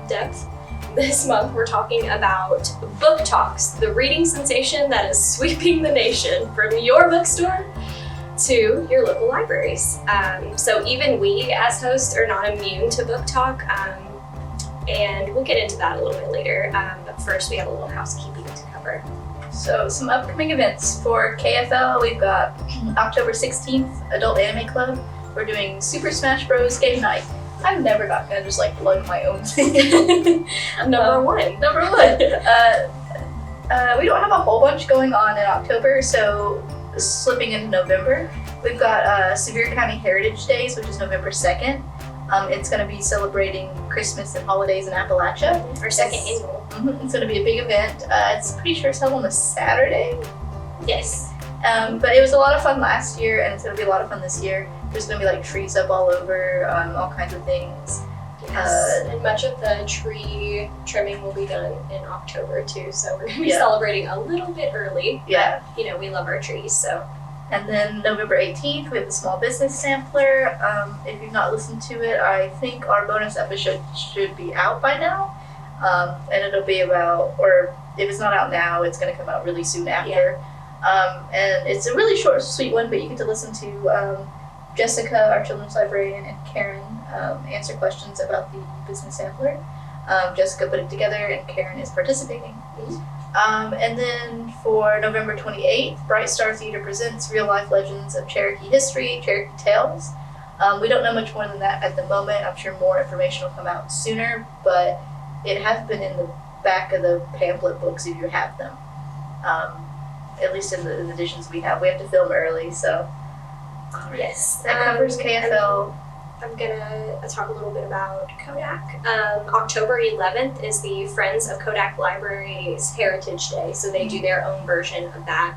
ISBN-Depth. This month we're talking about book talks, the reading sensation that is sweeping the nation from your bookstore to your local libraries. So even we as hosts are not immune to book talk, and we'll get into that a little bit later. But first we have a little housekeeping to cover. So some upcoming events for KFL, we've got October 16th, Adult Anime Club. We're doing Super Smash Bros. Game night. I've never gotten to just plug my own thing. Number one. We don't have a whole bunch going on in October, so slipping into November, we've got Sevier County Heritage Days, which is November 2nd. It's going to be celebrating Christmas and holidays in Appalachia. Our second annual. It's going to be a big event. It's pretty sure it's held on a Saturday. Yes. But it was a lot of fun last year, and it's going to be a lot of fun this year. There's going to be trees up all over, all kinds of things. Yes, and much of the tree trimming will be done in October too, so we're going to be celebrating a little bit early. Yeah. But, we love our trees, so. And then November 18th, we have the Small Business Sampler. If you've not listened to it, I think our bonus episode should be out by now. And it'll be about, or if it's not out now, it's going to come out really soon after. Yeah. And it's a really short, sweet one, but you get to listen to Jessica, our children's librarian, and Karen answer questions about the business sampler. Jessica put it together, and Karen is participating. Mm-hmm. And then for November 28th, Bright Star Theater presents Real Life Legends of Cherokee History, Cherokee Tales. We don't know much more than that at the moment. I'm sure more information will come out sooner, but it has been in the back of the pamphlet books if you have them. At least in the editions we have. We have to film early, so. Yes. That covers KFL. I'm gonna talk a little bit about Kodak. October 11th is the Friends of Kodak Library's Heritage Day, so they do their own version of that.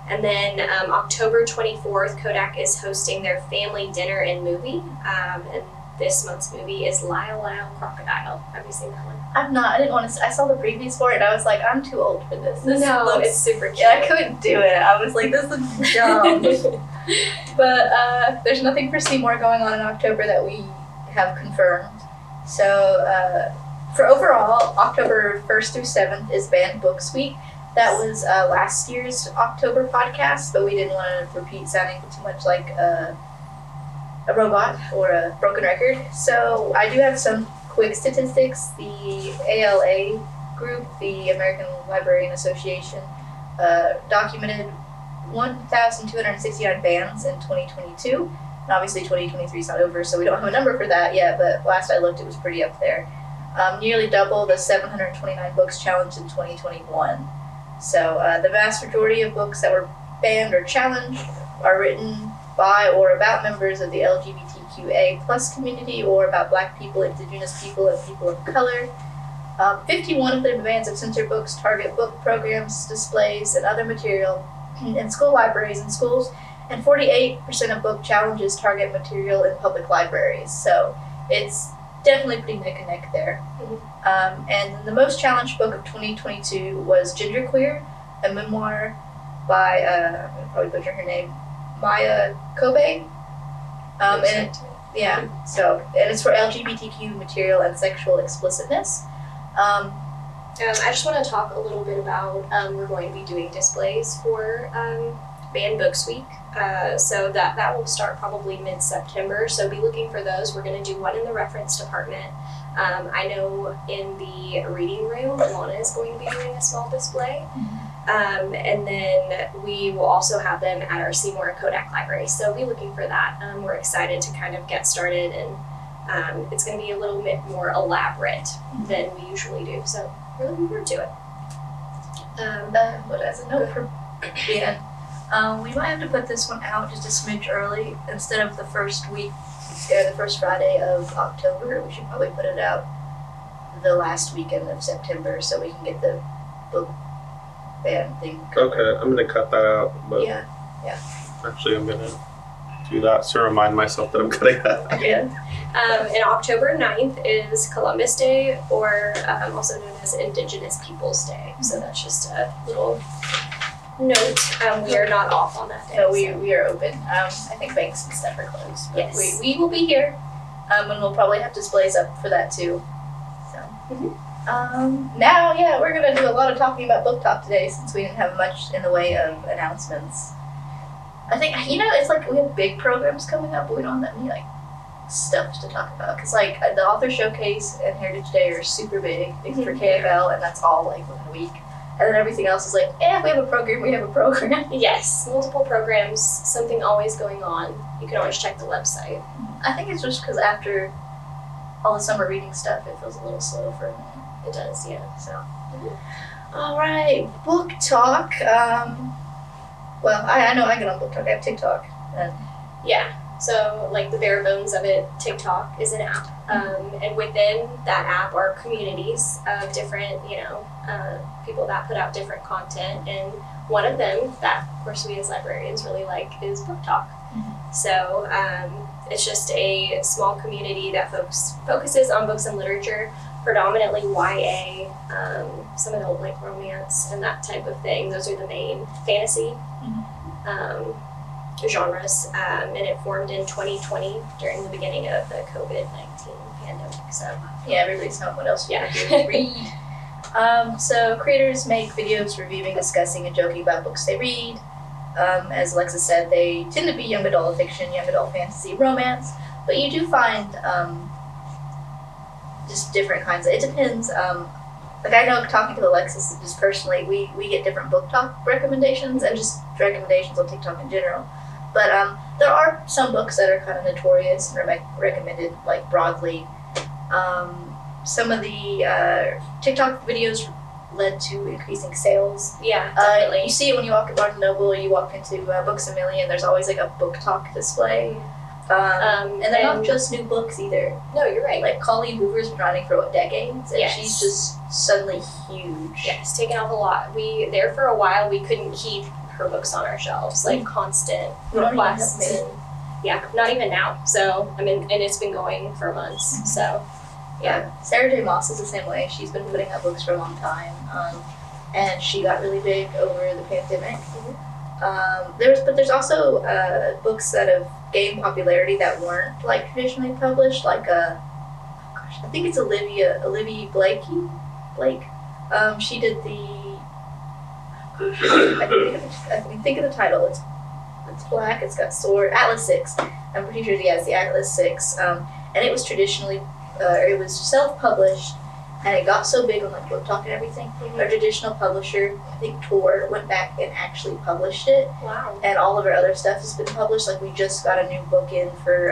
And then October 24th, Kodak is hosting their family dinner and movie. And this month's movie is Lyle Lyle Crocodile. Have you seen that one? I've not. I didn't want to. I saw the previews for it, and I was like, I'm too old for this. It's super cute. Yeah, I couldn't do it. I was like, this is dumb. But there's nothing for Seymour going on in October that we have confirmed. So for overall, October 1st through 7th is Banned Books Week. That was last year's October podcast, but we didn't want to repeat sounding too much like a robot or a broken record. So I do have some quick statistics. The ALA group, the American Librarian Association, documented 1,269 bans in 2022. And obviously 2023 is not over, so we don't have a number for that yet, but last I looked it was pretty up there. Nearly double the 729 books challenged in 2021. So the vast majority of books that were banned or challenged are written by or about members of the LGBTQA plus community or about Black people, Indigenous people, and people of color. 51 of the bans of censored books target book programs, displays, and other material in school libraries and schools, and 48% of book challenges target material in public libraries. So it's definitely pretty neck and neck there. Mm-hmm. And the most challenged book of 2022 was Genderqueer, a memoir by, I'm going to probably butcher her name, Maya Kobe. And it's for LGBTQ material and sexual explicitness. I just want to talk a little bit about, we're going to be doing displays for Banned Books Week. So that will start probably mid-September, so be looking for those. We're going to do one in the reference department. I know in the reading room, Lana is going to be doing a small display. And then we will also have them at our Seymour and Kodak library, so be looking for that. We're excited to kind of get started, and it's going to be a little bit more elaborate than we usually do, so we're looking forward to it. But as a note for Ben, we might have to put this one out just a smidge early instead of the first week, or the first Friday of October. We should probably put it out the last weekend of September so we can get the book ban thing covered. Okay, I'm gonna cut that out, but Yeah. actually I'm gonna do that to remind myself that I'm cutting that out. Yeah. And October 9th is Columbus Day, or also known as Indigenous Peoples Day. So that's just a little note. We are not off on that day. So we are open. I think banks and stuff are closed. But Yes. we will be here. And we'll probably have displays up for that too. So Now, we're gonna do a lot of talking about book talk today since we didn't have much in the way of announcements. I think, it's like we have big programs coming up, but we don't have that many, like, stuff to talk about. Because, like, the Author Showcase and Heritage Day are super big for KFL, and that's all, like, within a week. And then everything else is like, we have a program. Yes, multiple programs, something always going on. You can always check the website. I think it's just because after all the summer reading stuff, it feels a little slow for a minute. It does, yeah. So, all right, book talk. Well, I know I get on book talk. I have TikTok. And yeah. So, like, the bare bones of it, TikTok is an app. And within that app are communities of different, people that put out different content. And one of them that, of course, we as librarians really like is book talk. So, it's just a small community that focuses on books and literature, predominantly YA, some adult, like, romance and that type of thing. Those are the main fantasy. Genres, and it formed in 2020 during the beginning of the COVID-19 pandemic. So everybody's home. What else? Yeah. Read. So creators make videos reviewing, discussing, and joking about books they read. As Alexa said, they tend to be young adult fiction, young adult fantasy, romance, but you do find just different kinds. It depends. Like, I know, talking to Alexis just personally, we get different book talk recommendations and just recommendations on TikTok in general. But there are some books that are kind of notorious and recommended, like, broadly. Some of the TikTok videos led to increasing sales. Yeah, definitely. You see it when you walk in Barnes & Noble, you walk into Books A Million, there's always, like, a book talk display. And they're not just new books either. No, you're right. Like, Colleen Hoover's been writing for decades, and Yes. she's just suddenly huge. Yeah, it's taken off a lot. There for a while, we couldn't keep her books on our shelves, like constant We don't even have requests. them. And, yeah, not even now. So, I mean, and it's been going for months. So, yeah. Sarah J. Maas is the same way. She's been putting out books for a long time, and she got really big over the pandemic. There's also books that have gained popularity that weren't, like, traditionally published, like I think it's Olivia Blake. She did I can think of the title. It's black. It's got sword. Atlas 6. I'm pretty sure it's the Atlas 6. And it was traditionally, it was self-published, and it got so big on, like, Book Talk and everything. A traditional publisher, I think Tor, went back and actually published it. Wow. And all of her other stuff has been published. Like, we just got a new book in for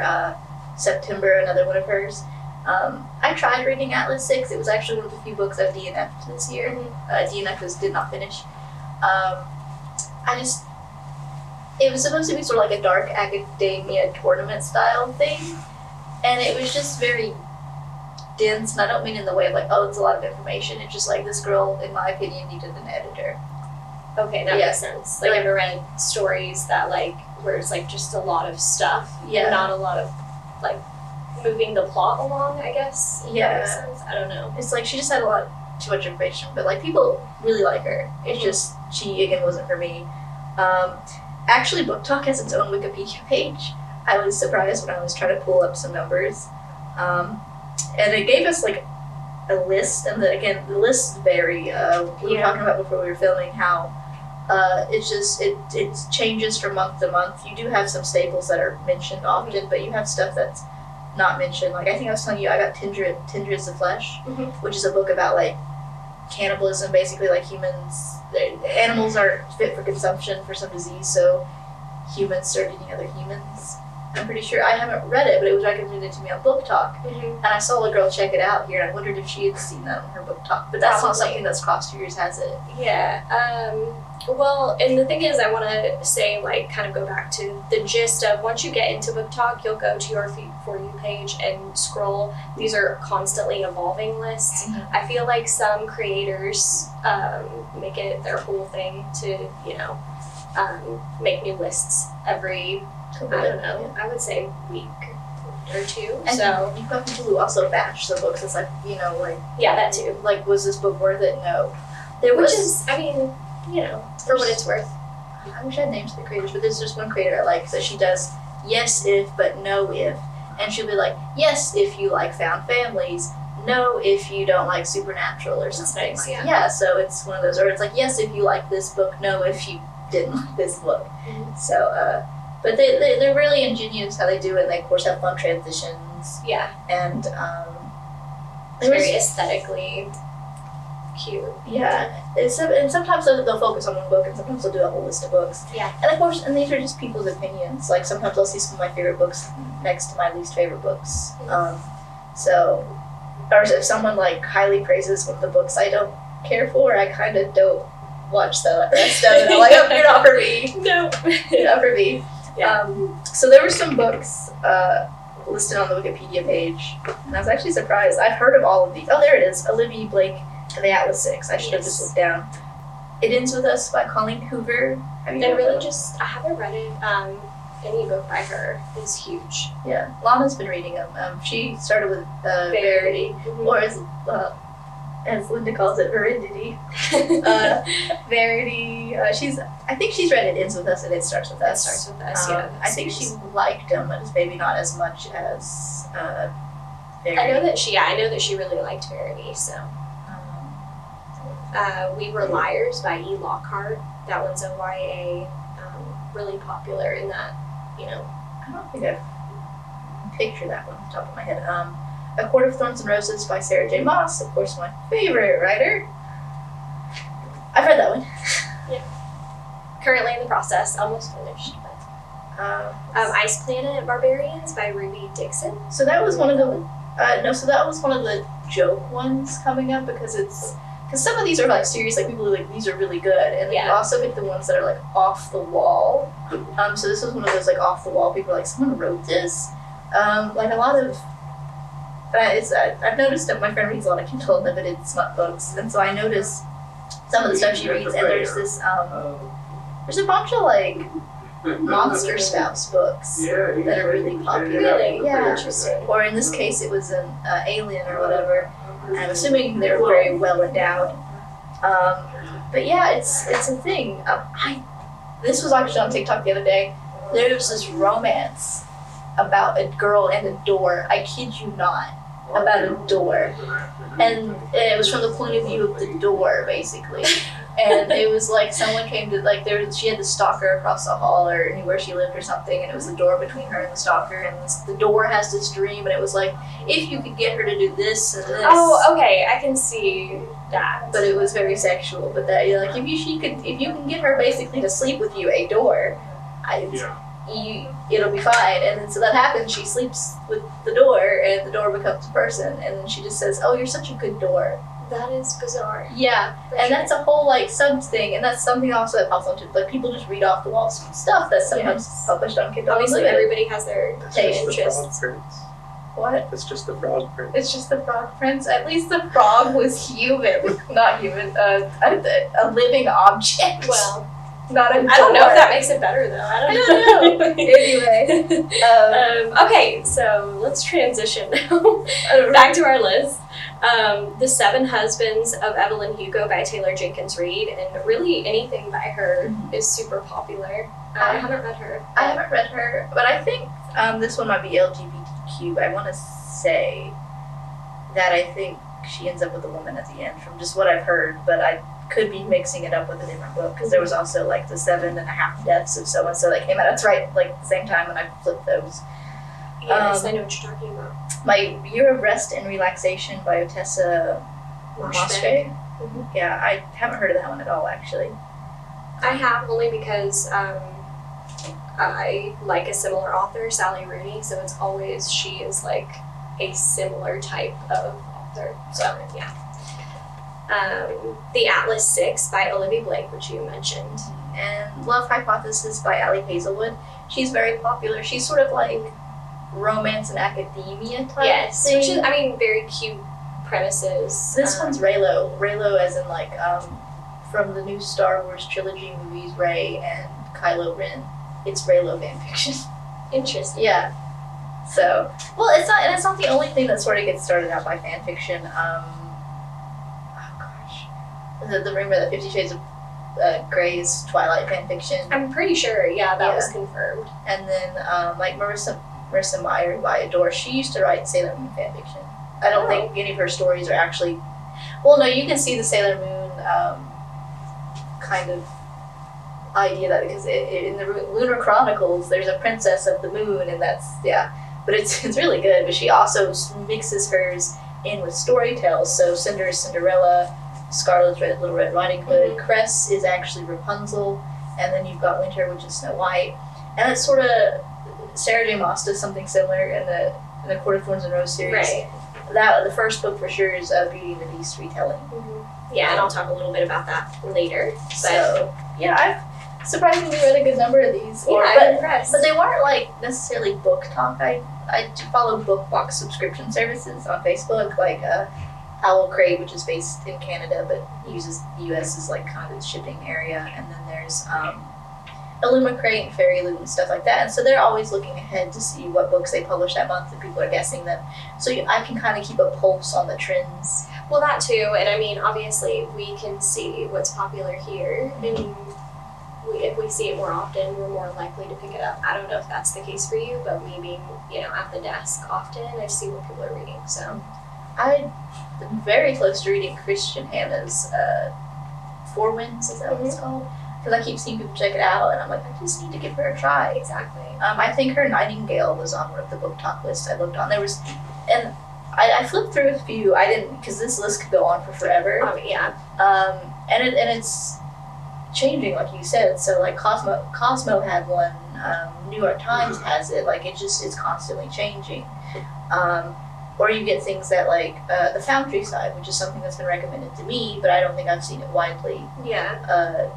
September, another one of hers. I tried reading Atlas 6. It was actually one of the few books I've DNF'd this year. DNF did not finish. It was supposed to be sort of like a dark academia tournament style thing, and it was just very dense, and I don't mean in the way of, like, it's a lot of information. It's just like, this girl, in my opinion, needed an editor. Okay, that makes sense. Like, I've read stories that, like, where it's, like, just a lot of stuff and not a lot of, like, moving the plot along, I guess. Yeah. That makes sense. I don't know. It's like she just had too much information, but, like, people really like her. It's just, she, again, wasn't for me. Actually, Book Talk has its own Wikipedia page. I was surprised when I was trying to pull up some numbers. And it gave us, like, a list, and the lists vary. We were talking about before we were filming how it changes from month to month. You do have some staples that are mentioned often, but you have stuff that's not mentioned. Like, I think I was telling you, I got Tendrils of Flesh, which is a book about, like, cannibalism, basically. Like, animals are fit for consumption for some disease, so humans start eating other humans. I'm pretty sure. I haven't read it, but it was recommended to me on Book Talk. And I saw a girl check it out here, and I wondered if she had seen that on her Book Talk. But that's not something that's crossed yours, has it? Yeah. Well, and the thing is, I want to say, like, kind of go back to the gist of, once you get into Book Talk, you'll go to your For You page and scroll. These are constantly evolving lists. I feel like some creators make it their whole thing to, make new lists every, I don't know, I would say week or two. And so you've got people who also batch the books. It's like, like, yeah, that too. Like, was this book worth it? No. Which is, I mean, for what it's worth. I wish I had names of the creators, but there's just one creator I like that she does yes if but no if, and she'll be like, yes if you like found families, no if you don't like supernatural or something. Nice, Like, yeah. so it's one of those, or it's like, yes if you like this book, no if you didn't like this book. Mhm. So, but they're really ingenious how they do it, and they of course have fun transitions, Yeah, and it's very aesthetically cute. and sometimes they'll focus on one book, and sometimes they'll do a whole list of books. Yeah. And of course, and these are just people's opinions. Like sometimes I'll see some of my favorite books next to my least favorite books. So, or if someone like highly praises one of the books I don't care for, I kind of don't watch the rest of it. I'm like, oh, you're not for me. No. You're not for me. Yeah. So there were some books listed on the Wikipedia page, and I was actually surprised. I've heard of all of these. Oh, there it is. Olivia Blake and the Atlas Six. I should have just looked down. It Ends With Us by Colleen Hoover. Have you I read really that? I haven't read it. Any book by her is huge. Yeah, Lana's been reading them. She started with Verity, Mhm. or as Linda calls it, Veridity. Verity. I think she's read It Ends With Us and It Starts With That Us. starts with us, yeah. I think she liked them, but it's maybe not as much as Verity. I know that she really liked Verity, so. We Were Liars by E. Lockhart. That one's a YA, really popular in that, I don't think I picture that one off the top of my head. A Court of Thorns and Roses by Sarah J. Maas, of course, my favorite writer. I've read that one. currently in the process, almost finished. But. Ice Planet Barbarians by Ruby Dixon. So that was one of the so that was one of the joke ones coming up, because some of these are like serious, like people are like, these are really good, and then you also get the ones that are like off the wall. So this was one of those like off the wall. People are like, someone wrote this. Like a lot of I've noticed that my friend reads a lot of Kindle Unlimited smut books, and so I noticed some of the stuff she reads, and there's this there's a bunch of like monster spouse books that are really popular. Really? Yeah. Interesting. Or in this case, it was an Alien or whatever. And I'm assuming they're very well endowed. But yeah, it's a thing. This was actually on TikTok the other day. There was this romance about a girl and a door. I kid you not, about a door. And it was from the point of view of the door, basically. And it was like someone came to, like, she had the stalker across the hall or knew where she lived or something, and it was the door between her and the stalker, and the door has this dream, and it was like, if you could get her to do this and this. Oh, okay, I can see that. But it was very sexual, but that, you're like, if you can get her basically to sleep with you, a door, it'll be fine. And then so that happens, she sleeps with the door, and the door becomes a person, and then she just says, oh, you're such a good door. That is bizarre. Yeah, and that's a whole like sub thing, and that's something also that pops onto, like, people just read off the wall stuff that's sometimes published on Kindle. Obviously, everybody has their interests. What? It's just the frog prince. It's just the frog prince. At least the frog was human, not human. A living object. Well, not a door. I don't know if that makes it better though. I don't know. Anyway, okay, so let's transition now back to our list. The Seven Husbands of Evelyn Hugo by Taylor Jenkins Reid, and really anything by her is super popular. I haven't read her. I haven't read her, but I think this one might be LGBTQ. I want to say that I think she ends up with a woman at the end, from just what I've heard, but I could be mixing it up with a different book, because there was also like the 7.5 Deaths of so and so that came out. That's right, like the same time when I flipped those. Yes, I know what you're talking about. My Year of Rest and Relaxation by Otessa Moshfegh. Mm-hmm. Yeah, I haven't heard of that one at all, actually. I have, only because I like a similar author, Sally Rooney, so it's always, she is like a similar type of author. So, yeah. The Atlas Six by Olivia Blake, which you mentioned. And Love Hypothesis by Ali Hazelwood. She's very popular. She's sort of like romance and academia type thing. Which is, I mean, very cute premises. This one's Reylo. Reylo as in like from the new Star Wars trilogy movies, Rey and Kylo Ren. It's Reylo fanfiction. Interesting. Yeah. So, well, it's not the only thing that sort of gets started out by fanfiction. The rumor that 50 Shades of Grey's Twilight fanfiction. I'm pretty sure, that was confirmed. And then like Marissa Meyer, who I adore, she used to write Sailor Moon fanfiction. I don't think any of her stories are actually. Well, no, you can see the Sailor Moon kind of idea that because in the Lunar Chronicles, there's a princess of the moon, and that's but it's really good. But she also mixes hers in with story tales. So Cinder is Cinderella, Scarlet's Little Red Riding Hood, Cress is actually Rapunzel, and then you've got Winter, which is Snow White, and it's sort of Sarah J. Maas does something similar in the Court of Thorns and Rose series. Right. That the first book for sure is Beauty and the Beast retelling. Yeah, and I'll talk a little bit about that later. But So I've surprisingly read a good number of these. I'm impressed. But they weren't like necessarily book talk. I follow book box subscription services on Facebook, like Owl Crate, which is based in Canada but uses the US as like kind of its shipping area, and then there's Illumicrate and Fairy Loot and stuff like that. And so they're always looking ahead to see what books they publish that month, and people are guessing them. So I can kind of keep a pulse on the trends. Well, that too, and I mean, obviously, we can see what's popular here, and if we see it more often, we're more likely to pick it up. I don't know if that's the case for you, but me being, at the desk often, I see what people are reading, so. I'm very close to reading Christian Hannah's Four Winds, is that what it's called? Because I keep seeing people check it out, and I'm like, I just need to give her a try. Exactly. I think her Nightingale was on one of the book talk lists I looked on. And I flipped through a few. I didn't, because this list could go on for forever. Yeah. And it's changing, like you said. So like Cosmo had one. New York Times has it. Like it's constantly changing. Or you get things that like the Foundry side, which is something that's been recommended to me, but I don't think I've seen it widely. Yeah.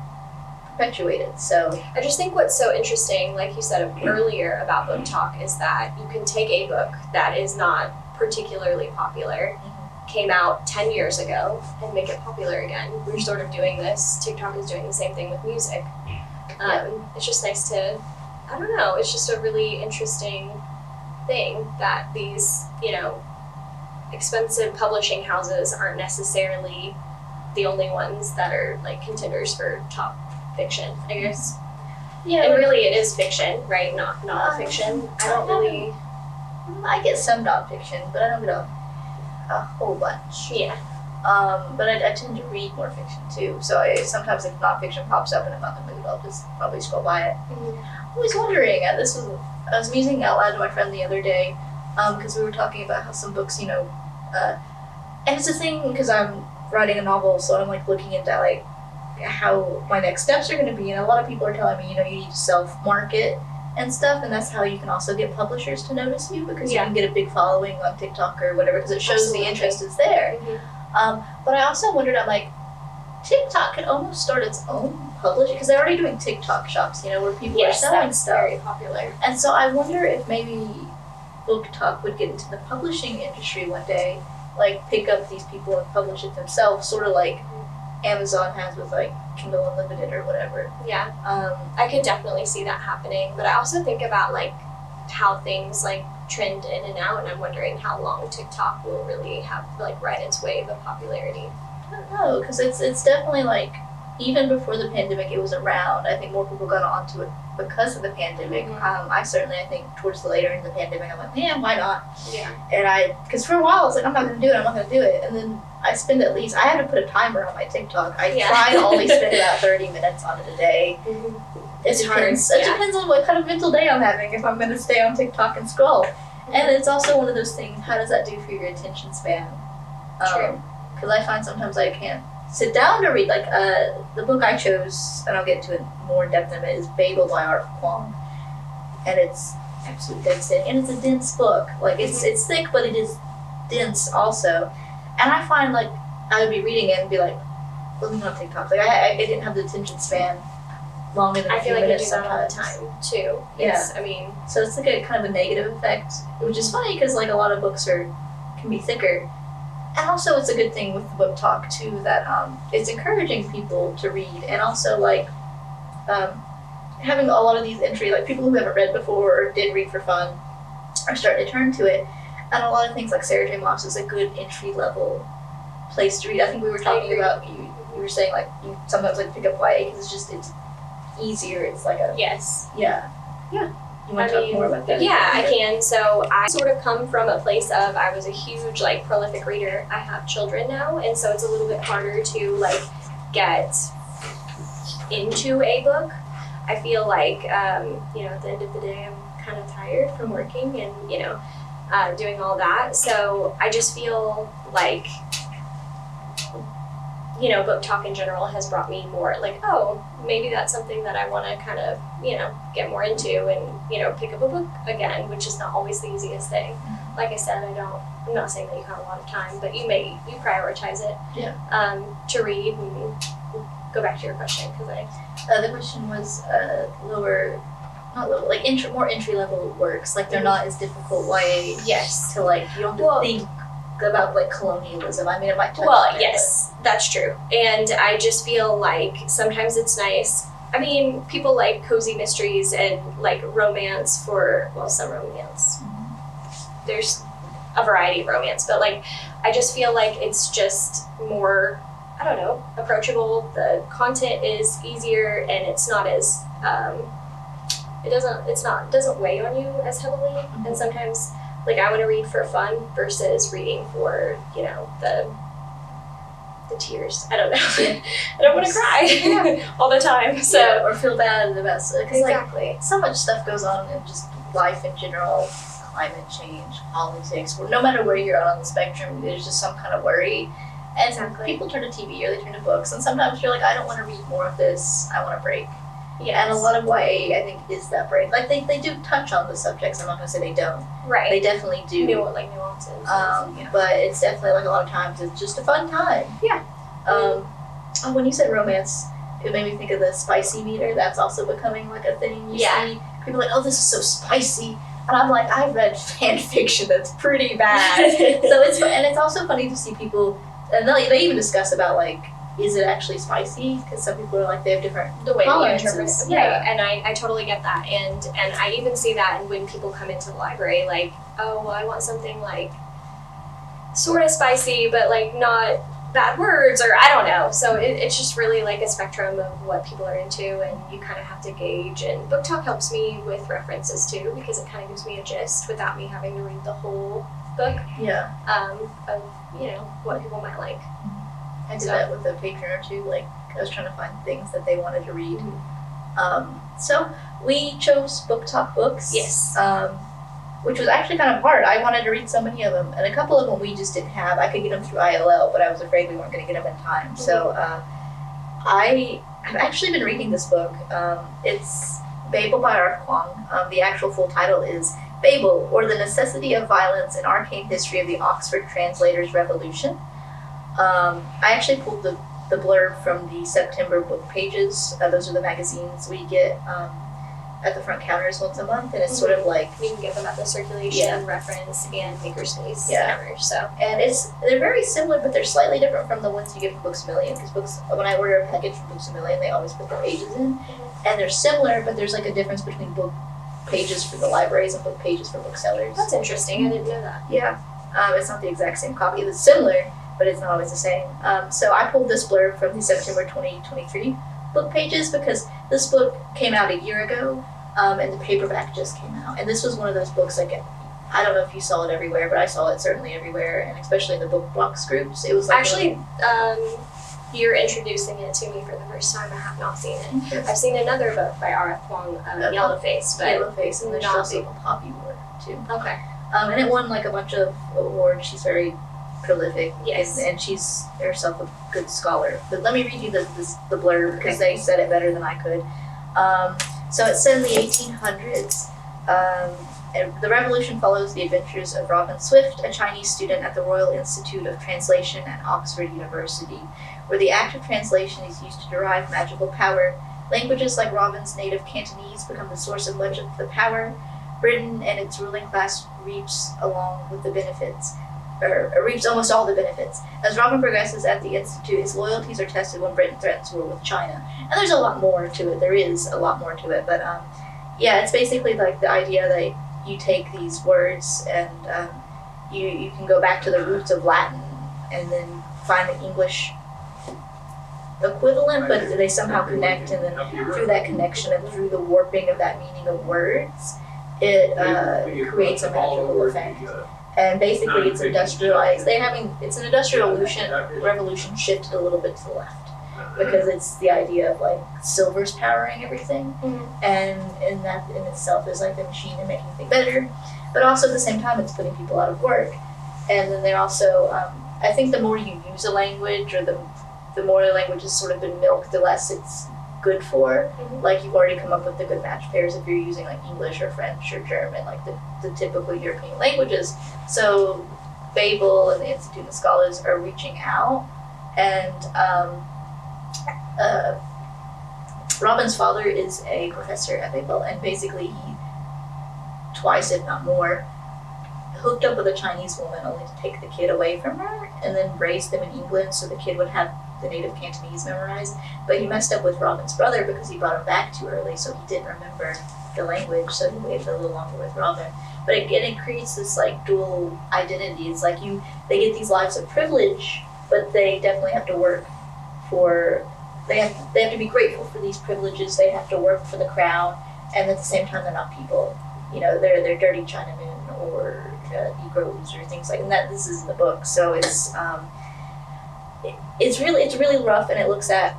Perpetuated. So I just think what's so interesting, like you said earlier about book talk, is that you can take a book that is not particularly popular, came out 10 years ago, and make it popular again. We're sort of doing this. TikTok is doing the same thing with music. It's just nice to, I don't know, it's just a really interesting thing that these, expensive publishing houses aren't necessarily the only ones that are like contenders for top fiction, I guess. yeah, And really it is fiction, right? Not non-fiction. I get some nonfiction, but I don't get a whole bunch. Yeah. But I tend to read more fiction too. So sometimes if nonfiction pops up and I'm not in the mood, I'll just probably scroll by it. I was wondering. I was musing out loud to my friend the other day, because we were talking about how some books, and it's a thing because I'm writing a novel, so I'm like looking into like how my next steps are going to be, and a lot of people are telling me, you need to self-market and stuff, and that's how you can also get publishers to notice you, because you can get a big following on TikTok or whatever, because it shows the interest is there. But I also wondered, I'm like, TikTok could almost start its own publishing, because they're already doing TikTok shops, where people are selling stuff. Very popular. And so I wonder if maybe Book Talk would get into the publishing industry one day, like pick up these people and publish it themselves, sort of like Amazon has with like Kindle Unlimited or whatever. Yeah. I could definitely see that happening, but I also think about like how things like trend in and out, and I'm wondering how long TikTok will really have like ride its wave of popularity. I don't know, because it's definitely like, even before the pandemic it was around. I think more people got onto it because of the pandemic. I think towards the later end of the pandemic I'm like, man, why not? Yeah. And because for a while I was like, I'm not gonna do it, and then I spend at least, I had to put a timer on my TikTok. I try to only spend about 30 minutes on it a day. It depends on what kind of mental day I'm having, if I'm gonna stay on TikTok and scroll. And it's also one of those things, how does that do for your attention span? True. Because I find sometimes I can't sit down to read, like the book I chose, and I'll get into it more in depth in a minute, is Babel by Art Kwong. And it's absolutely devastating. And it's a dense book. Like it's thick, but it is dense also. And I find like I would be reading it and be like, looking on TikTok. Like I didn't have the attention span longer than a few minutes sometimes. I feel like you do that all the time too. Yeah. So it's like a kind of a negative effect, which is funny because like a lot of books can be thicker. And also it's a good thing with the book talk too that it's encouraging people to read, and also like having a lot of these entry, like people who haven't read before or did read for fun are starting to turn to it. And a lot of things like Sarah J. Maas is a good entry level place to read. I think we were talking about, you were saying like you sometimes like pick up YA because it's easier. It's like a yes. Yeah. You want to talk more about that? Yeah, I can. So I sort of come from a place of I was a huge like prolific reader. I have children now, and so it's a little bit harder to like get into a book. I feel like at the end of the day, I'm kind of tired from working and doing all that. So I just feel like book talk in general has brought me more like, oh, maybe that's something that I want to kind of, get more into and, pick up a book again, which is not always the easiest thing. Like I said, I'm not saying that you have a lot of time, but you prioritize it to read and go back to your question because the question was more entry level works. Like they're not as difficult YA. Yes. To like, you don't have to think about like colonialism. I mean, it might touch on it, yes, that's true. And I just feel like sometimes it's nice. I mean, people like cozy mysteries and like romance some romance. Mm-hmm. There's a variety of romance, but like, I just feel like it's just more, I don't know, approachable. The content is easier and it's not as, it doesn't weigh on you as heavily. Mm-hmm. And sometimes like I want to read for fun versus reading for, the tears. I don't know. I don't want to cry all the time. So or feel bad about it. Exactly. Like, so much stuff goes on in just life in general, climate change, politics. No matter where you're on the spectrum, there's just some kind of worry. And people turn to TV or they turn to books, and sometimes you're like, I don't want to read more of this. I want a break. Yeah, and a lot of YA, I think, is that break. Like, they do touch on the subjects. I'm not going to say they don't. Right. They definitely do. Nuances. But it's definitely, like, a lot of times, it's just a fun time. Yeah. When you said romance, it made me think of the spicy meter. That's also becoming, like, a thing. You see people like, oh, this is so spicy. And I'm like, I've read fan fiction that's pretty bad. So it's fun. And it's also funny to see people, and they even discuss about, like, is it actually spicy? Because some people are like, they have different the way we interpret it. Yeah, right. And I totally get that. And I even see that when people come into the library, like, oh, well, I want something like sort of spicy, but like not bad words, or I don't know. So it's just really like a spectrum of what people are into, and you kind of have to gauge. And Book Talk helps me with references too, because it kind of gives me a gist without me having to read the whole book. Yeah. Of what people might like. I did that with a patron or two. Like, I was trying to find things that they wanted to read. Mm-hmm. So we chose Book Talk books. Yes. Which was actually kind of hard. I wanted to read so many of them, and a couple of them we just didn't have. I could get them through ILL, but I was afraid we weren't going to get them in time. Mm-hmm. So I've actually been reading this book. It's Babel by R. Kwong. The actual full title is Babel, or the Necessity of Violence, an Arcane History of the Oxford Translators' Revolution. I actually pulled the blurb from the September book pages. Those are the magazines we get at the front counters once a month, and it's sort of like we can get them at the circulation, reference, and makerspace counters. So, and they're very similar, but they're slightly different from the ones you get from Books A Million. Because when I order a package from Books A Million, they always put the pages in, and they're similar, but there's like a difference between book pages for the libraries and book pages for booksellers. That's interesting. I didn't know that. Yeah, it's not the exact same copy. It's similar, but it's not always the same. So I pulled this blurb from the September 2023 book pages because this book came out a year ago, and the paperback just came out. And this was one of those books, like, I don't know if you saw it everywhere, but I saw it certainly everywhere, and especially in the book box groups. It was like actually, you're introducing it to me for the first time. I have not seen it. Sure. I've seen another book by R.F. Kwong, Yellowface, but Yellowface, and there's also Poppy War too. Okay. And it won like a bunch of awards. She's very prolific, yes, and she's herself a good scholar. But let me read you the blurb because they said it better than I could. So it's set in the 1800s. And the revolution follows the adventures of Robin Swift, a Chinese student at the Royal Institute of Translation at Oxford University, where the act of translation is used to derive magical power. Languages like Robin's native Cantonese become the source of much of the power. Britain and its ruling class reaps along with the benefits, or reaps almost all the benefits. As Robin progresses at the Institute, his loyalties are tested when Britain threatens war with China. And there's a lot more to it. There is a lot more to it. But it's basically like the idea that you take these words and you can go back to the roots of Latin and then find the English equivalent, but they somehow connect, and then through that connection and through the warping of that meaning of words, it creates a magical effect. And basically it's industrialized. It's an industrial revolution shifted a little bit to the left. Because it's the idea of like silver's powering everything, and that in itself is like the machine and making things better, but also at the same time it's putting people out of work. And then they're also, I think the more you use a language, or the more the language has sort of been milked, the less it's good for. Like you've already come up with the good match pairs if you're using like English or French or German, like the typical European languages. So Babel and the Institute of Scholars are reaching out, and Robin's father is a professor at Babel, and basically he, twice if not more, hooked up with a Chinese woman only to take the kid away from her and then raised them in England so the kid would have the native Cantonese memorized. But he messed up with Robin's brother because he brought him back too early, so he didn't remember the language, so he waited a little longer with Robin. But it creates this like dual identity. It's like they get these lives of privilege, but they definitely have to work for. They have to be grateful for these privileges. They have to work for the crown, and at the same time, they're not people. You know, they're dirty Chinamen or Negroes or things like that. This is in the book, so it's really rough, and it looks at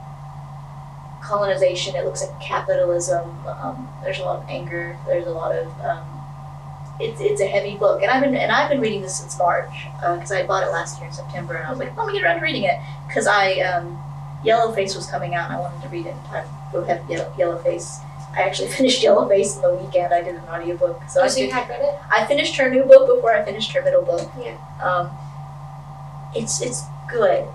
colonization. It looks at capitalism. There's a lot of anger. There's a lot of it's a heavy book, and I've been reading this since March because I bought it last year in September, and I was like, let me get around to reading it because Yellowface was coming out and I wanted to read it in time to have Yellowface. I actually finished Yellowface in the weekend. I did an audiobook. So you had read it? I finished her new book before I finished her middle book. Yeah. It's good.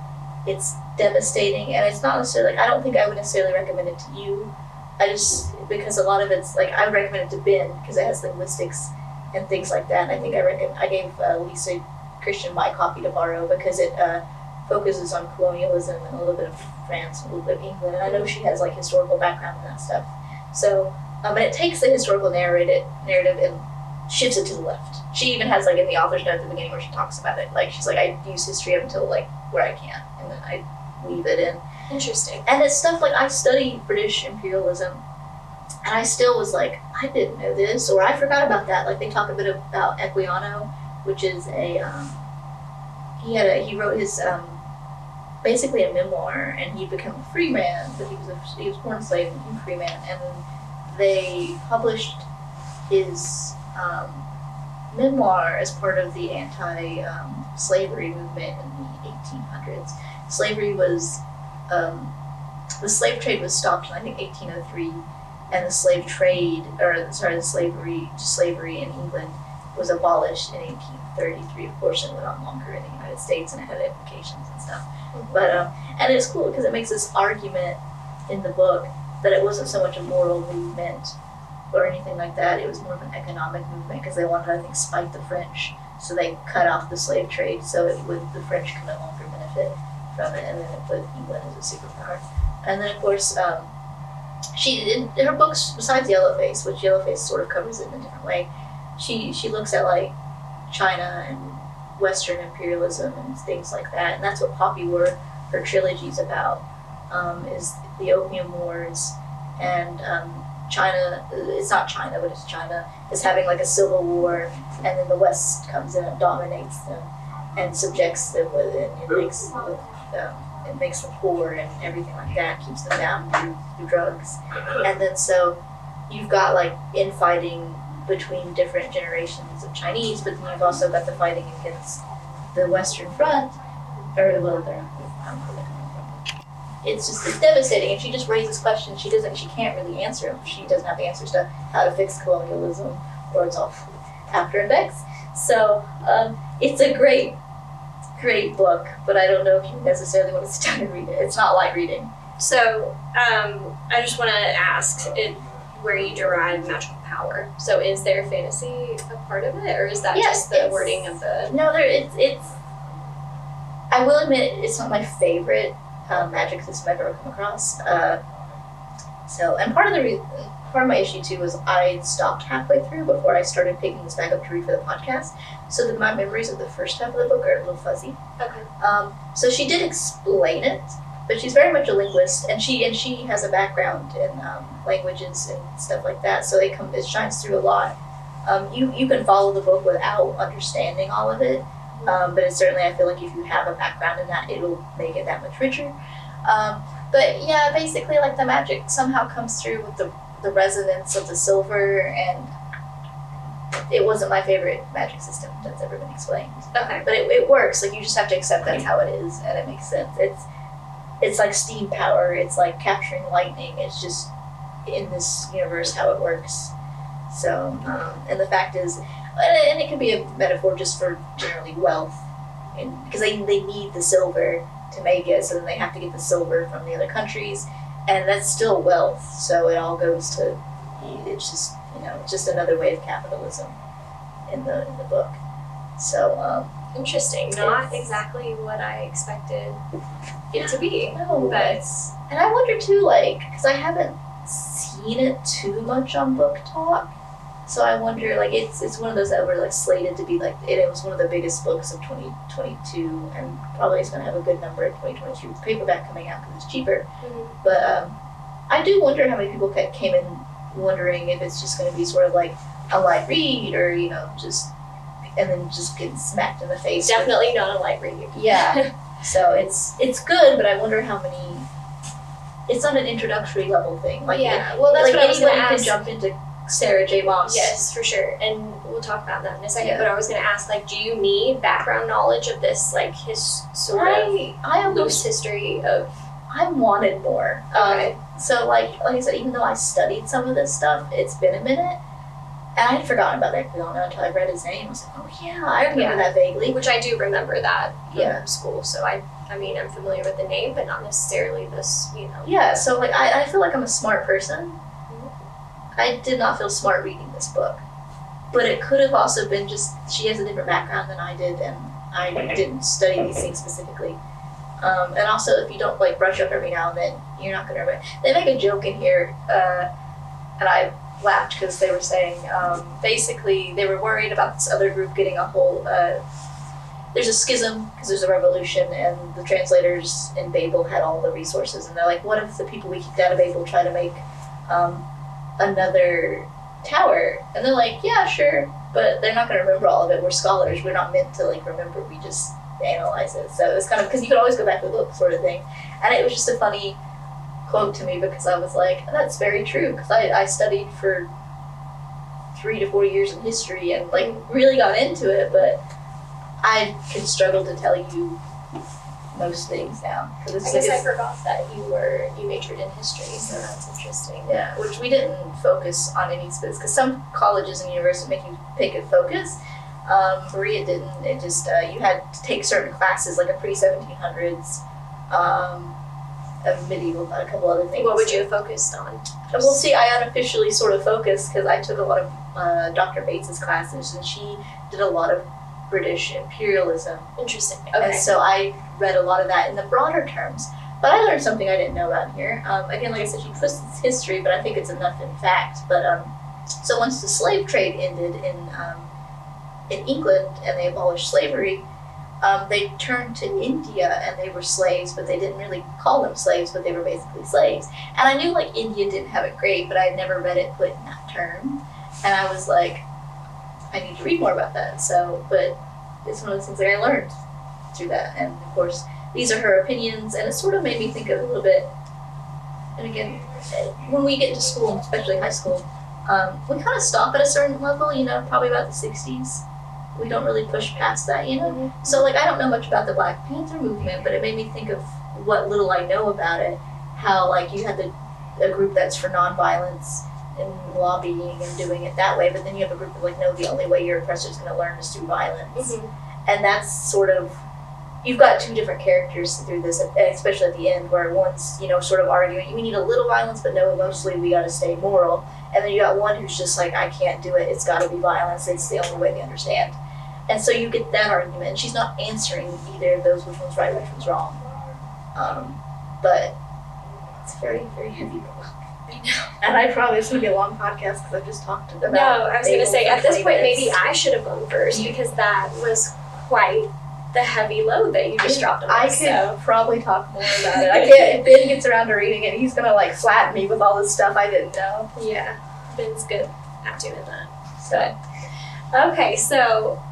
It's devastating, and it's not necessarily, I don't think I would necessarily recommend it to you. Because a lot of it's, like, I would recommend it to Ben because it has linguistics and things like that. And I think I gave Lisa Christian my copy to borrow because it focuses on colonialism and a little bit of France and a little bit of England, and I know she has like historical background and that stuff. So, but it takes the historical narrative and shifts it to the left. She even has like in the author's note at the beginning where she talks about it. Like she's like, I use history up until like where I can, and then I weave it in. Interesting. And it's stuff like I studied British imperialism, and I still was like, I didn't know this, or I forgot about that. Like they talk a bit about Equiano, which is he wrote his basically a memoir, and he'd become a free man, but he was born a slave and became a free man, and then they published his memoir as part of the anti-slavery movement in the 1800s. Slavery was the slave trade was stopped in I think 1803, and the slavery in England was abolished in 1833. Of course, it went on longer in the United States, and it had implications and stuff. But and it's cool because it makes this argument in the book that it wasn't so much a moral movement or anything like that. It was more of an economic movement because they wanted to, I think, spite the French, so they cut off the slave trade so the French could no longer benefit from it, and then it put England as a superpower. And then of course, she in her books besides Yellowface, which Yellowface sort of covers it in a different way. She looks at like China and Western imperialism and things like that, and that's what Poppy War, her trilogy's about, is the Opium Wars, and China, it's not China, but it's China, is having like a civil war, and then the West comes in and dominates them and subjects them with it, it makes them poor and everything like that, keeps them down through drugs. And then so you've got like infighting between different generations of Chinese, but then you've also got the fighting against the Western Front, or well, it's devastating, and she just raises questions. She can't really answer them. She doesn't have the answers to how to fix colonialism, or it's all after effects. So it's a great book, but I don't know if you necessarily want to sit down and read it. It's not light reading. So I just want to ask where you derive magical power. So is there fantasy a part of it, or is that just the wording of the? No, it's. I will admit it's not my favorite magic system I've ever come across. And part of my issue too was I stopped halfway through before I started picking this back up to read for the podcast, so that my memories of the first half of the book are a little fuzzy. Okay. So she did explain it, but she's very much a linguist, and she has a background in languages and stuff like that, so it shines through a lot. You can follow the book without understanding all of it, but it's certainly, I feel like if you have a background in that, it'll make it that much richer. But yeah, basically, like, the magic somehow comes through with the resonance of the silver, and it wasn't my favorite magic system that's ever been explained. Okay. But it works. Like, you just have to accept that's how it is, and it makes sense. It's like steam power. It's like capturing lightning. It's just in this universe how it works. So, and the fact is, and it can be a metaphor just for generally wealth, because they need the silver to make it, so then they have to get the silver from the other countries, and that's still wealth. So it all goes to, it's just, it's just another way of capitalism in the book. So interesting. Not exactly what I expected it to be. No, but and I wonder too, like, because I haven't seen it too much on Book Talk, so I wonder, like, it's one of those that were like slated to be like, it was one of the biggest books of 2022, and probably it's going to have a good number in 2022 paperback coming out because it's cheaper. Mm-hmm. But I do wonder how many people came in wondering if it's just going to be sort of like a light read, or just, and then just getting smacked in the face. Definitely not a light read. Yeah. So it's good, but I wonder how many. It's not an introductory level thing. Like, yeah, well, that's like what I was going to anybody ask. can jump into Sarah J. Maas. Yes, for sure, and we'll talk about that in a second. Yeah. But I was going to ask, like, do you need background knowledge of this, like, his sort of I loose almost history of? I wanted more. Okay. So like I said, even though I studied some of this stuff, it's been a minute, and I had forgotten about Equiano until I read his name. I was like, oh yeah, I remember that vaguely. Which I do remember that Yeah. from school. So I mean, I'm familiar with the name, but not necessarily this, Yeah, so like I feel like I'm a smart person. I did not feel smart reading this book, but it could have also been just she has a different background than I did, and I didn't study these things specifically. And also, if you don't like brush up every now and then, you're not gonna remember. They make a joke in here, and I laughed because they were saying basically they were worried about this other group getting a whole. There's a schism because there's a revolution, and the translators in Babel had all the resources, and they're like, what if the people we kicked out of Babel try to make another tower? And they're like, yeah, sure, but they're not going to remember all of it. We're scholars. We're not meant to like remember. We just analyze it. So it's kind of, because you could always go back to the book sort of thing. And it was just a funny quote to me because I was like, that's very true, because I studied for 3 to 4 years in history and like really got into it, but I can struggle to tell you most things now. I guess I forgot that you majored in history, so that's interesting. Yeah, which we didn't focus on any specifics, because some colleges and universities make you pick a focus. Maria didn't. It just you had to take certain classes, like a pre-1700s, a medieval, a couple other things. What would you have focused on? Well, see, I unofficially sort of focused because I took a lot of Dr. Bates's classes, and she did a lot of British imperialism. Interesting. Okay. And so I read a lot of that in the broader terms. But I learned something I didn't know about here. Again, like I said, she twists history, but I think it's enough in fact. But so once the slave trade ended in England and they abolished slavery, they turned to India and they were slaves, but they didn't really call them slaves, but they were basically slaves. And I knew like India didn't have it great, but I had never read it put in that term. And I was like, I need to read more about that. So, but it's one of those things that I learned through that. And of course, these are her opinions, and it sort of made me think of a little bit. And again, when we get into school, especially high school, we kind of stop at a certain level, probably about the 60s. We don't really push past that, Mm-hmm. So like I don't know much about the Black Panther movement, but it made me think of what little I know about it. How like you had a group that's for nonviolence and lobbying and doing it that way, but then you have a group of like, no, the only way your oppressor is going to learn is through violence. Mm-hmm. And that's sort of, you've got two different characters through this, especially at the end, where one's sort of arguing we need a little violence, but no, mostly we got to stay moral. And then you got one who's just like, I can't do it, it's got to be violence, it's the only way they understand. And so you get that argument, and she's not answering either of those, which one's right, which one's wrong. But it's a very, very heavy book. I know. And it's going to be a long podcast because I've just talked about. No, I was going to say, at this 20 point, minutes. maybe I should have gone first, because that was quite the heavy load that you just dropped on I us. could probably talk more about it. I can't. If Ben gets around to reading it, he's gonna flatten me with all this stuff I didn't know. Yeah, Ben's good at doing that. So Okay, so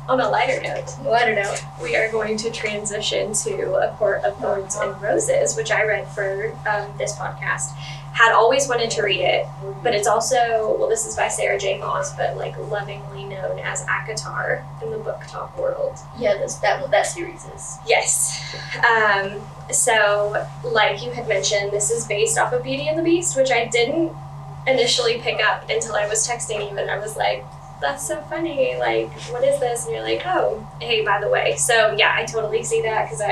on a lighter note, we are going to transition to A Court of Thorns and Roses, which I read for this podcast. Had always wanted to read it, but it's also, well, this is by Sarah J. Maas, but like lovingly known as ACOTAR in the book talk world. Yeah, that series is. Yes. So, like you had mentioned, this is based off of Beauty and the Beast, which I didn't initially pick up until I was texting you, and I was like, that's so funny, like, what is this? And you're like, oh, hey, by the way. So, yeah, I totally see that, because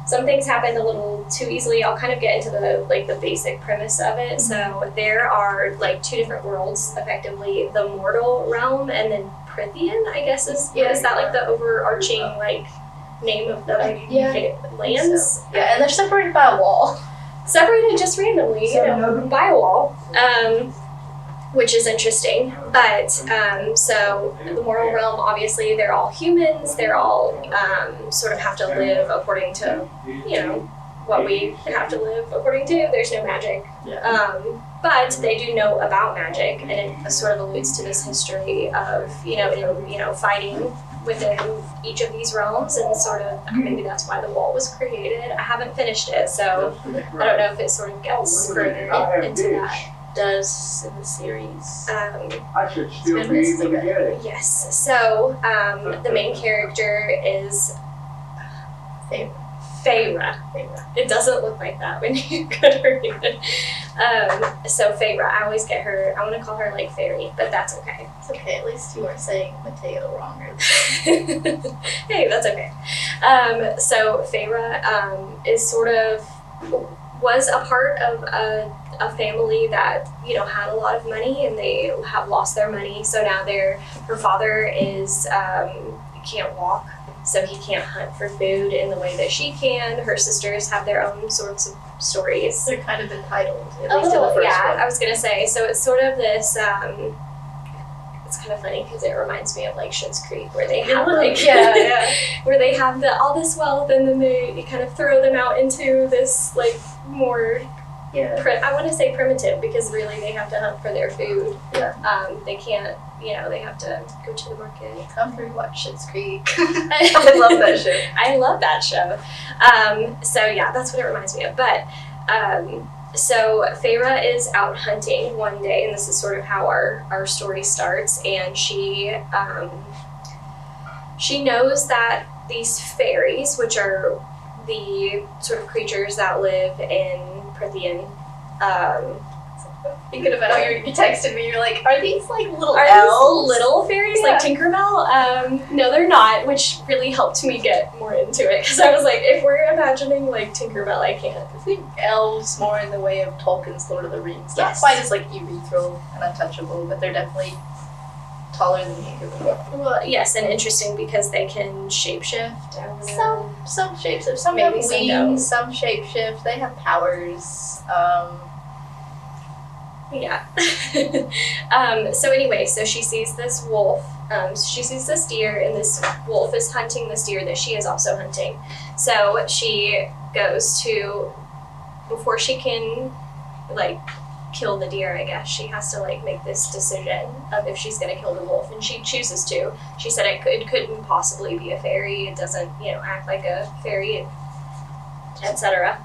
some things happened a little too easily. I'll kind of get into the basic premise of it. So there are like two different worlds, effectively, the mortal realm and then Prithian, I guess is that like the overarching like name of the lands? So, yeah, and they're separated by a wall. Separated just randomly, by a wall. Which is interesting, but so the mortal realm, obviously, they're all humans. They're all sort of have to live according to, what we have to live according to. There's no magic, but they do know about magic, and it sort of alludes to this history of fighting within each of these realms, and sort of maybe that's why the wall was created. I haven't finished it, so I don't know if it sort of gets further into that. Does in the series. I should still be able to get it. Yes. So the main character is Feyre. It doesn't look like that when you go to read it. So Feyre, I always get her. I want to call her like fairy, but that's okay. It's okay. At least you weren't saying Mateo wrong. Hey, that's okay. So Feyre is sort of was a part of a family that had a lot of money, and they have lost their money. So now her father is can't walk, so he can't hunt for food in the way that she can. Her sisters have their own sorts of stories. They're kind of entitled, at A least in the little, first yeah. one. I was gonna say, so it's sort of this. It's kind of funny because it reminds me of like Schitt's Creek, where they have where they have all this wealth, and then they kind of throw them out into this like more. I want to say primitive, because really they have to hunt for their food. They can't, they have to go to the market. Come through, watch Schitt's Creek. I love that show. I love that show. So yeah, that's what it reminds me of. But so Feyre is out hunting one day, and this is sort of how our story starts. And she knows that these fairies, which are the sort of creatures that live in Prithian. Thinking about you texted me, you're like, are these like little Are elves? these little fairies like Tinkerbell? No, they're not, which really helped me get more into it, because I was like, if we're imagining like Tinkerbell, I can't. I think elves more in the way of Tolkien's Lord of the Rings. Not Yes. quite as like ethereal and untouchable, but they're definitely taller than Tinkerbell. Well, yes, and interesting because they can shapeshift. Some shapeshift. Some Maybe have some wings, don't. some shapeshift. They have powers. Yeah. So anyway, so she sees this wolf. She sees this deer, and this wolf is hunting this deer that she is also hunting. So she goes to, before she can like kill the deer, I guess she has to like make this decision of if she's going to kill the wolf, and she chooses to. She said it couldn't possibly be a fairy. It doesn't act like a fairy, etc.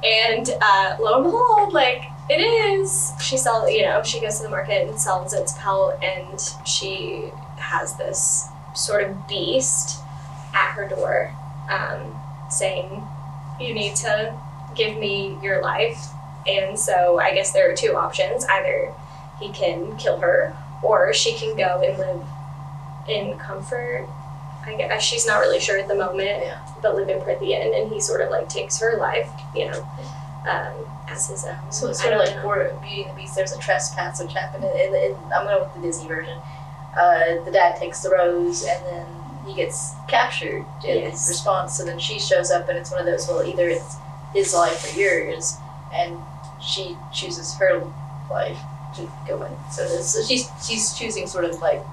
And lo and behold, like, it is. She she goes to the market and sells its pelt, and she has this sort of beast at her door, saying, you need to give me your life. And so I guess there are two options. Either he can kill her, or she can go and live in comfort. I guess she's not really sure at the moment, but live in Prithian, and he sort of like takes her life, as his own. So it's sort of like for Beauty and the Beast, there's a trespass which happened I'm going with the Disney version. The dad takes the rose, and then he gets captured in response. So then she shows up, and it's one of those, well, either it's his life or yours, and she chooses her life to go in. So she's choosing sort of like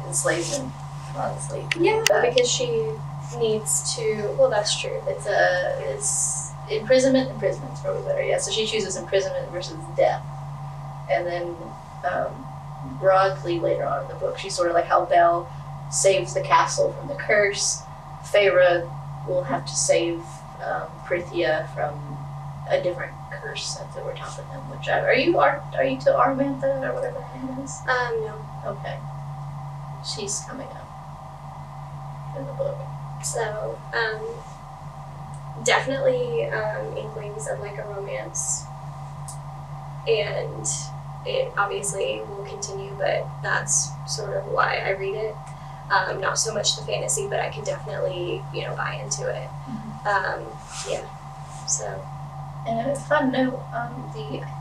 enslavement, honestly. Yeah, because she needs to. Well, that's true. It's imprisonment. Imprisonment's probably better. Yeah. So she chooses imprisonment versus death, and then broadly later on in the book. She's sort of like how Belle saves the castle from the curse. Feyre will have to save Prithia from a different curse that's overtopping them. Which are you to Armantha or whatever her name is? No. Okay, she's coming up in the book. So, definitely inklings of like a romance, and it obviously will continue, but that's sort of why I read it. Not so much the fantasy, but I can definitely, buy into it. Yeah, so. And a fun note, I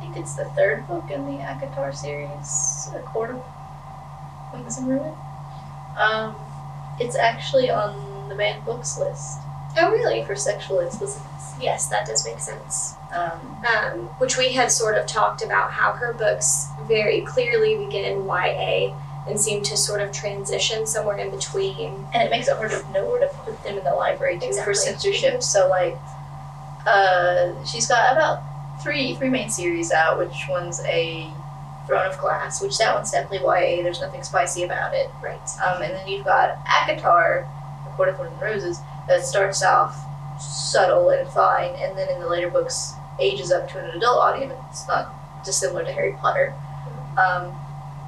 think it's the third book in the ACOTAR series, A Court of Wings and Ruin. It's actually on the banned books list Oh, really? for sexual explicitness. Yes, that does make sense. Which we had sort of talked about how her books very clearly begin YA and seem to sort of transition somewhere in between. And it makes it hard to know where to put them in the library too for Exactly. censorship. So like, she's got about three main series out, which one's a Throne of Glass, which that one's definitely YA. There's nothing spicy about it. Right. And then you've got ACOTAR, The Court of Thorns and Roses, that starts off subtle and fine, and then in the later books ages up to an adult audience. It's not dissimilar to Harry Potter.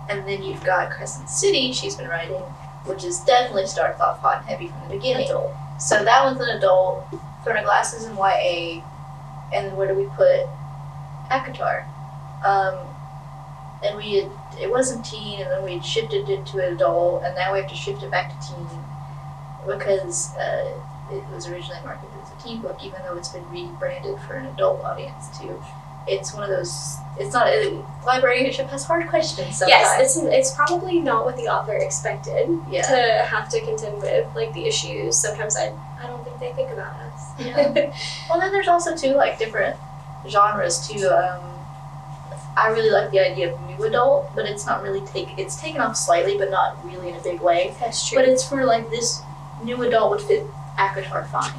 And then you've got Crescent City she's been writing, which is definitely starts off hot and heavy from the beginning. Adult. So that one's an adult. Throne of Glass is in YA. And then where do we put ACOTAR? And it wasn't teen, and then we had shifted it to adult, and now we have to shift it back to teen because it was originally marketed as a teen book, even though it's been rebranded for an adult audience too. It's one of those. It's not. Librarianship has hard questions sometimes. Yes, it's probably not what the author expected Yeah. to have to contend with, like the issues. Sometimes I don't think they think about us. Yeah. Well, then there's also too like different genres too. I really like the idea of new adult, but it's not really it's taken off slightly, but not really in a big way. That's true. But it's for like this new adult would fit ACOTAR fine.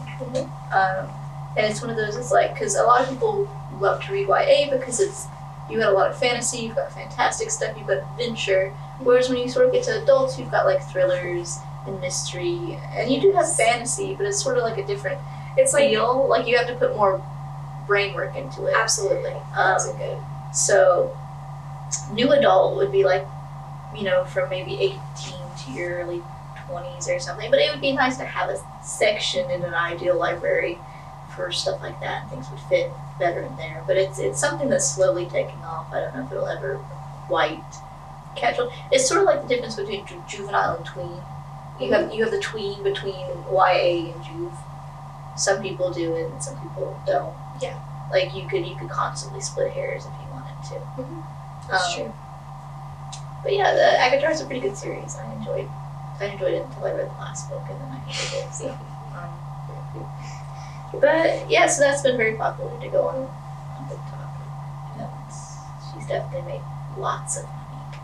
And it's one of those. It's like because a lot of people love to read YA because you got a lot of fantasy, you've got fantastic stuff, you've got adventure. Whereas when you sort of get to adults, you've got like thrillers and mystery, and you do have fantasy, but it's sort of like a different it's like feel. Like you have to put more brain work into it. absolutely. That's a good. So, new adult would be like, from maybe 18 to your early 20s or something. But it would be nice to have a section in an ideal library for stuff like that. And things would fit better in there. But it's something that's slowly taking off. I don't know if it'll ever quite catch on. It's sort of like the difference between juvenile and tween. You have the tween between YA and Juve. Some people do it and some people don't. Yeah. Like you could constantly split hairs if you wanted to. That's true. But yeah, the ACOTAR is a pretty good series. I enjoyed it until I read the last book, and then I hated it. So, but yeah, so that's been very popular to go on TikTok. She's definitely made lots of money.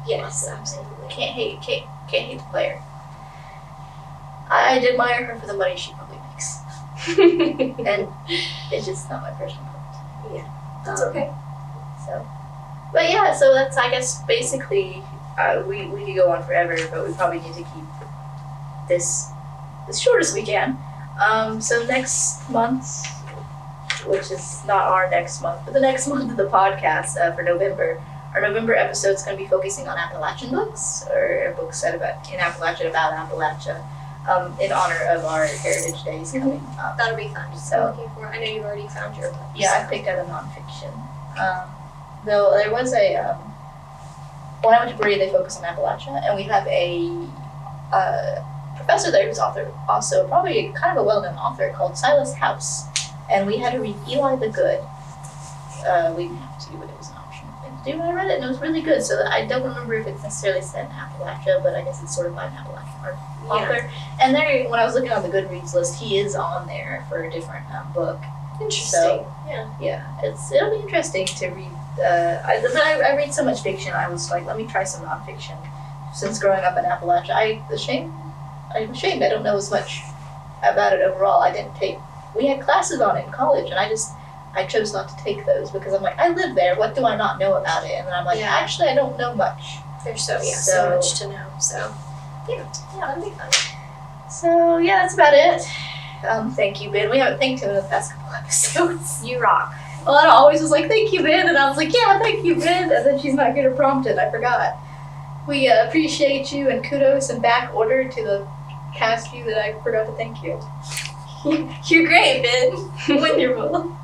Yes, absolutely. Can't hate the player. I admire her for the money she probably makes, and it's just not my personal fault. That's okay. So, but yeah, so that's I guess basically we could go on forever, but we probably need to keep this as short as we can. So next month, which is not our next month, but the next month of the podcast for November, our November episode is going to be focusing on Appalachian books, or books set in Appalachia about Appalachia, in honor of our Heritage Days coming up. That'll be fun. So- I'm looking for. I know you've already found your book. Yeah, I picked out a nonfiction. Though there was when I went to Berea, they focus on Appalachia, and we have a professor there who's also probably kind of a well-known author called Silas House, and we had to read Eli the Good. We didn't have to, but it was an optional thing to do, and I read it, and it was really good. So I don't remember if it's necessarily set in Appalachia, but I guess it's sort of by an Appalachian author. And there, when I was looking on the Goodreads list, he is on there for a different book. Interesting. So, yeah. It'll be interesting to read. I read so much fiction. I was like, let me try some nonfiction. Since growing up in Appalachia, I'm ashamed. I don't know as much about it overall. We had classes on it in college, and I chose not to take those because I'm like, I live there. What do I not know about it? And then I'm like, Yeah. actually, I don't know much. There's so So- much to know. So yeah, that'll be fun. So yeah, that's about it. Thank you, Ben. We haven't thanked him in the past couple episodes. You rock. Lana always was like, thank you, Ben, and I was like, yeah, thank you, Ben, and then she's not good at prompted. I forgot. We appreciate you, and kudos and back order to the past few that I forgot to thank you. You're great, Ben. Wonderful.